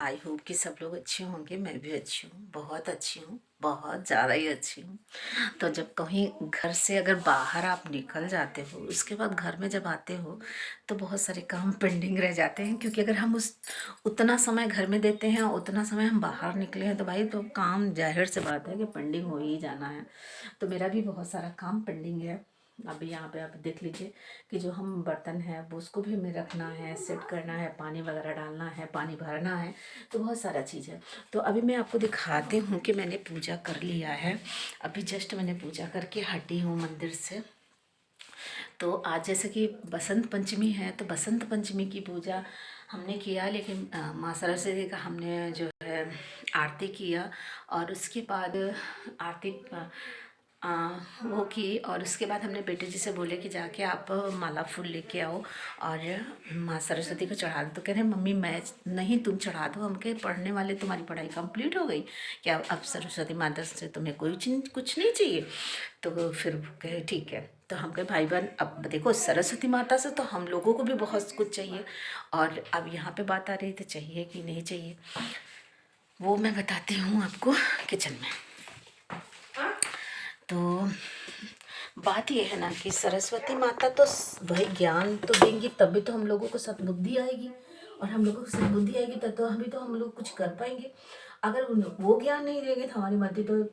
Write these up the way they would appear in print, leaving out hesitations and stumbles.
I hope कि सब लोग अच्छे होंगे। मैं भी अच्छी हूँ, बहुत अच्छी हूँ, बहुत ज़्यादा ही अच्छी हूँ। तो जब कहीं घर से अगर बाहर आप निकल जाते हो, उसके बाद घर में जब आते हो तो बहुत सारे काम पेंडिंग रह जाते हैं, क्योंकि अगर हम उस उतना समय घर में देते हैं और उतना समय हम बाहर निकले हैं तो भाई तो काम जाहिर से बात है कि पेंडिंग हो ही जाना है। तो मेरा भी बहुत सारा काम पेंडिंग है। अभी यहाँ पे आप देख लीजिए कि जो हम बर्तन है वो उसको भी हमें रखना है, सेट करना है, पानी वगैरह डालना है, पानी भरना है, तो बहुत सारा चीज़ है। तो अभी मैं आपको दिखाती हूँ कि मैंने पूजा कर लिया है। अभी जस्ट मैंने पूजा करके हटी हूँ मंदिर से। तो आज जैसे कि बसंत पंचमी है तो बसंत पंचमी की पूजा हमने किया, लेकिन माँ सरस्वती का हमने जो है आरती किया और उसके बाद आरती आ, वो की। और उसके बाद हमने बेटे जी से बोले कि जाके आप माला फूल लेके आओ और माँ सरस्वती को चढ़ा दो। तो कह रहे मम्मी मैं नहीं, तुम चढ़ा दो, हमके पढ़ने वाले, तुम्हारी पढ़ाई कंप्लीट हो गई क्या, अब सरस्वती माता से तुम्हें कोई कुछ नहीं चाहिए। तो फिर कहे ठीक है। तो हम कहे भाई बहन अब देखो सरस्वती माता से तो हम लोगों को भी बहुत कुछ चाहिए, और अब यहाँ पे बात आ रही थी चाहिए कि नहीं चाहिए, वो मैं बताती हूँ आपको किचन में। तो बात ये है ना कि सरस्वती माता तो भाई ज्ञान तो देंगी, तभी तो हम लोगों को सद्बुद्धि आएगी, और हम लोगों को सद्बुद्धि आएगी तब तो हम लोग कुछ कर पाएंगे। अगर वो ज्ञान नहीं देंगे तो हमारी मति तो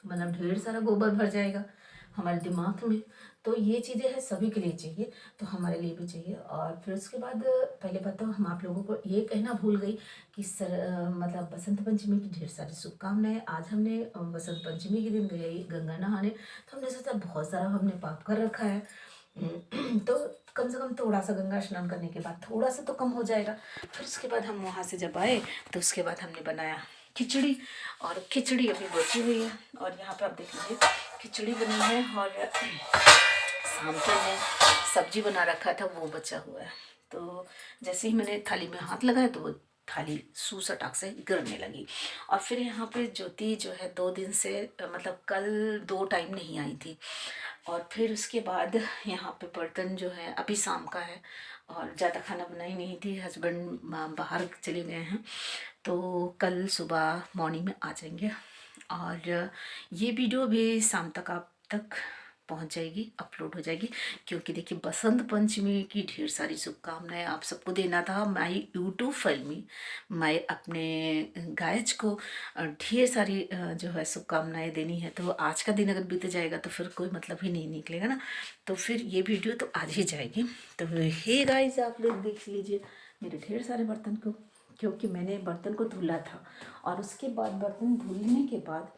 मतलब ढेर सारा गोबर भर जाएगा हमारे दिमाग में। तो ये चीज़ें हैं, सभी के लिए चाहिए, तो हमारे लिए भी चाहिए। और फिर उसके बाद पहले बताओ, हम आप लोगों को ये कहना भूल गई कि मतलब बसंत पंचमी की ढेर सारी शुभकामनाएं। आज हमने बसंत पंचमी के दिन गए गंगा नहाने, तो हमने सोचा बहुत सारा हमने पाप कर रखा है, तो कम से कम थोड़ा सा गंगा स्नान करने के बाद थोड़ा सा तो कम हो जाएगा। फिर उसके बाद हम वहाँ से जब आए तो उसके बाद हमने बनाया खिचड़ी, और खिचड़ी अभी बची हुई है। और यहाँ पे आप देख लीजिए खिचड़ी बनी है, और शाम को मैं सब्जी बना रखा था वो बचा हुआ है। तो जैसे ही मैंने थाली में हाथ लगाया तो वो थाली सू सटाक से गिरने लगी। और फिर यहाँ पे ज्योति जो है 2 दिन से मतलब कल 2 टाइम नहीं आई थी। और फिर उसके बाद यहाँ पे बर्तन जो है अभी शाम का है, और ज़्यादा खाना बनाई नहीं थी, हस्बैंड बाहर चले गए हैं, तो कल सुबह मॉर्निंग में आ जाएंगे। और ये वीडियो भी शाम तक आप तक पहुंच जाएगी, अपलोड हो जाएगी, क्योंकि देखिए बसंत पंचमी की ढेर सारी शुभकामनाएं आप सबको देना था। माई यूट्यूब फैमिली, मैं अपने गायज को ढेर सारी जो है शुभकामनाएं देनी है। तो आज का दिन अगर बीत जाएगा तो फिर कोई मतलब ही नहीं निकलेगा ना, तो फिर ये वीडियो तो आज ही जाएगी। तो हे गाइज आप लोग देख लीजिए मेरे ढेर सारे बर्तन को, क्योंकि मैंने बर्तन को धुला था, और उसके बाद बर्तन धुलने के बाद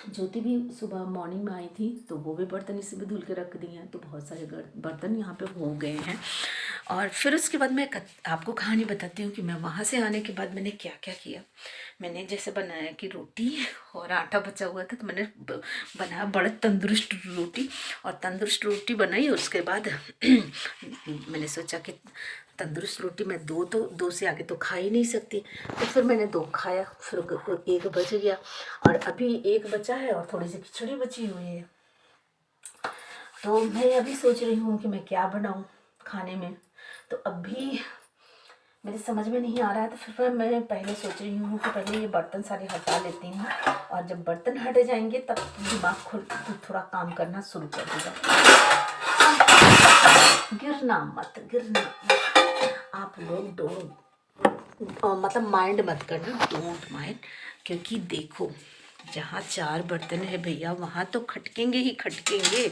ज्योति भी सुबह मॉर्निंग में आई थी तो वो भी बर्तन इसी में धुल के रख दिए हैं। तो बहुत सारे बर्तन यहाँ पे हो गए हैं। और फिर उसके बाद मैं आपको कहानी बताती हूँ कि मैं वहाँ से आने के बाद मैंने क्या क्या किया। मैंने जैसे बनाया कि रोटी और आटा बचा हुआ था, तो मैंने बनाया बड़ा तंदुरुस्त रोटी, और तंदुरुस्त रोटी बनाई। और उसके बाद मैंने सोचा कि तंदुरुस्त रोटी मैं दो से आगे तो खा ही नहीं सकती, तो फिर मैंने 2 खाया, फिर एक बच गया, और अभी एक बचा है और थोड़ी सी खिचड़ी बची हुई है। तो मैं अभी सोच रही हूँ कि मैं क्या बनाऊँ खाने में। तो अभी मेरे समझ में नहीं आ रहा है, तो फिर मैं पहले सोच रही हूँ कि पहले ये बर्तन सारे हटा लेती हूँ, और जब बर्तन हट जाएंगे तब दिमाग खुल थोड़ा काम करना शुरू कर देगा। गिरना मत, गिरना आप लोग मतलब माइंड मत करना, डोंट माइंड, क्योंकि देखो जहाँ 4 बर्तन है भैया वहाँ तो खटकेंगे ही खटकेंगे।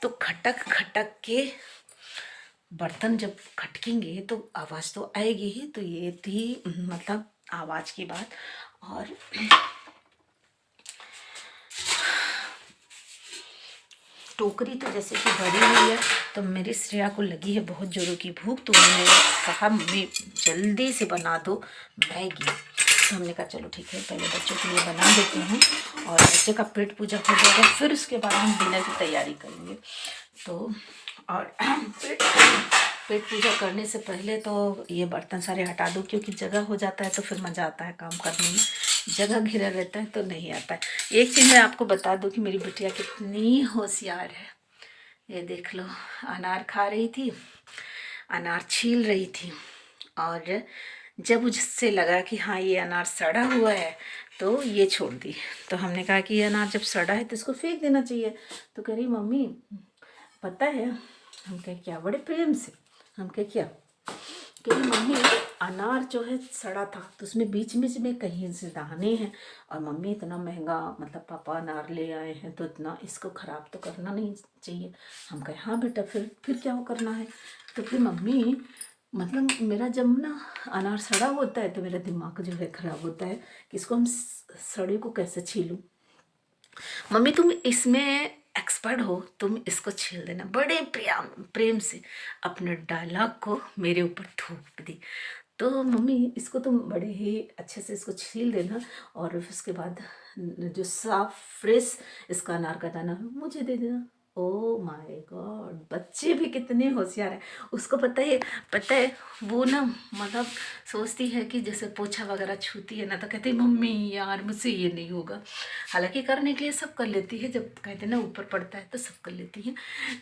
तो खटक खटक के बर्तन जब खटकेंगे तो आवाज़ तो आएगी ही। तो ये थी मतलब आवाज़ की बात। और टोकरी तो जैसे कि भरी हुई है, तो मेरी श्रेया को लगी है बहुत जोरों की भूख, तो उन्होंने कहा मम्मी जल्दी से बना दो मैगी। तो हमने कहा चलो ठीक है, पहले बच्चों के लिए बना देते हैं और बच्चे का पेट पूजा हो जाएगा, फिर उसके बाद हम डिनर की तैयारी करेंगे। तो और पेट पूजा करने से पहले तो ये बर्तन सारे हटा दो, क्योंकि जगह हो जाता है तो फिर मज़ा आता है काम करने में, जगह घिरा रहता है तो नहीं आता है। एक चीज़ मैं आपको बता दूं कि मेरी बिटिया कितनी होशियार है। ये देख लो, अनार खा रही थी, अनार छील रही थी, और जब मुझसे लगा कि हाँ ये अनार सड़ा हुआ है तो ये छोड़ दी। तो हमने कहा कि ये अनार जब सड़ा है तो इसको फेंक देना चाहिए। तो कह रही मम्मी पता है, हम कहे क्या, बड़े प्रेम से हम कहे क्या, कि मम्मी अनार जो है सड़ा था तो उसमें बीच बीच में कहीं से दाने हैं, और मम्मी इतना महंगा मतलब पापा अनार ले आए हैं तो इतना इसको ख़राब तो करना नहीं चाहिए। हम कहे हाँ बेटा फिर क्या वो करना है। तो फिर मम्मी मतलब मेरा जब ना अनार सड़ा होता है तो मेरा दिमाग जो है ख़राब होता है कि इसको हम सड़े को कैसे छीलूँ। मम्मी तुम इसमें एक्सपर्ट हो, तुम इसको छील देना। बड़े प्रेम से अपने डायलॉग को मेरे ऊपर थोप दी। तो मम्मी इसको तुम बड़े ही अच्छे से इसको छील देना और उसके बाद जो साफ फ्रेश इसका अनार का दाना है मुझे दे देना। ओ माय गॉड, बच्चे भी कितने होशियार हैं। उसको पता है वो ना मतलब सोचती है कि जैसे पोछा वगैरह छूती है ना तो कहती है मम्मी यार मुझसे ये नहीं होगा। हालांकि करने के लिए सब कर लेती है, जब कहते हैं ना ऊपर पड़ता है तो सब कर लेती है।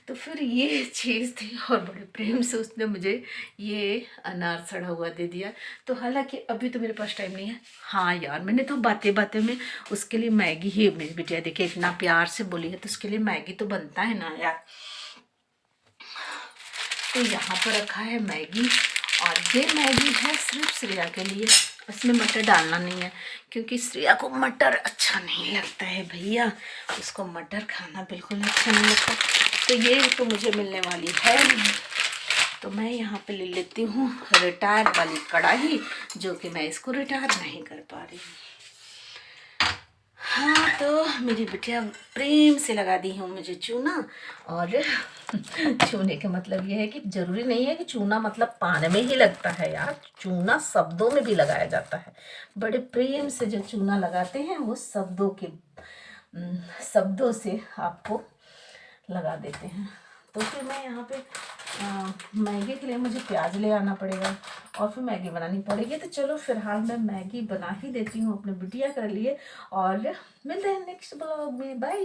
तो फिर ये चीज़ थी और बड़े प्रेम से उसने मुझे ये अनार सड़ा हुआ दे दिया। तो हालांकि अभी तो मेरे पास टाइम नहीं है। हाँ यार मैंने तो बातें बातें में उसके लिए मैगी ही, मेरी बिटिया देखिए इतना प्यार से बोली है तो उसके लिए मैगी तो बनता है ना यार। तो यहाँ पर रखा है मैगी, और ये मैगी है सिर्फ श्रेया के लिए। इसमें मटर डालना नहीं है क्योंकि श्रेया को मटर अच्छा नहीं लगता है भैया, उसको मटर खाना बिल्कुल अच्छा नहीं लगता। तो ये तो मुझे मिलने वाली है नहीं, तो मैं यहाँ पे ले लेती हूँ रिटायर वाली कढ़ाई, जो कि मैं इसको रिटायर नहीं कर पा रही हूँ। हाँ तो मेरी बिटिया प्रेम से लगा दी हूँ मुझे चूना। और चूने का मतलब ये है कि जरूरी नहीं है कि चूना मतलब पान में ही लगता है यार, चूना शब्दों में भी लगाया जाता है। बड़े प्रेम से जो चूना लगाते हैं वो शब्दों से आपको लगा देते हैं। तो फिर मैं यहाँ पे मैगी के लिए मुझे प्याज ले आना पड़ेगा और फिर मैगी बनानी पड़ेगी। तो चलो फिलहाल मैं मैगी बना ही देती हूँ अपने बिटिया के लिए, और मिलते हैं नेक्स्ट ब्लॉग में। बाय।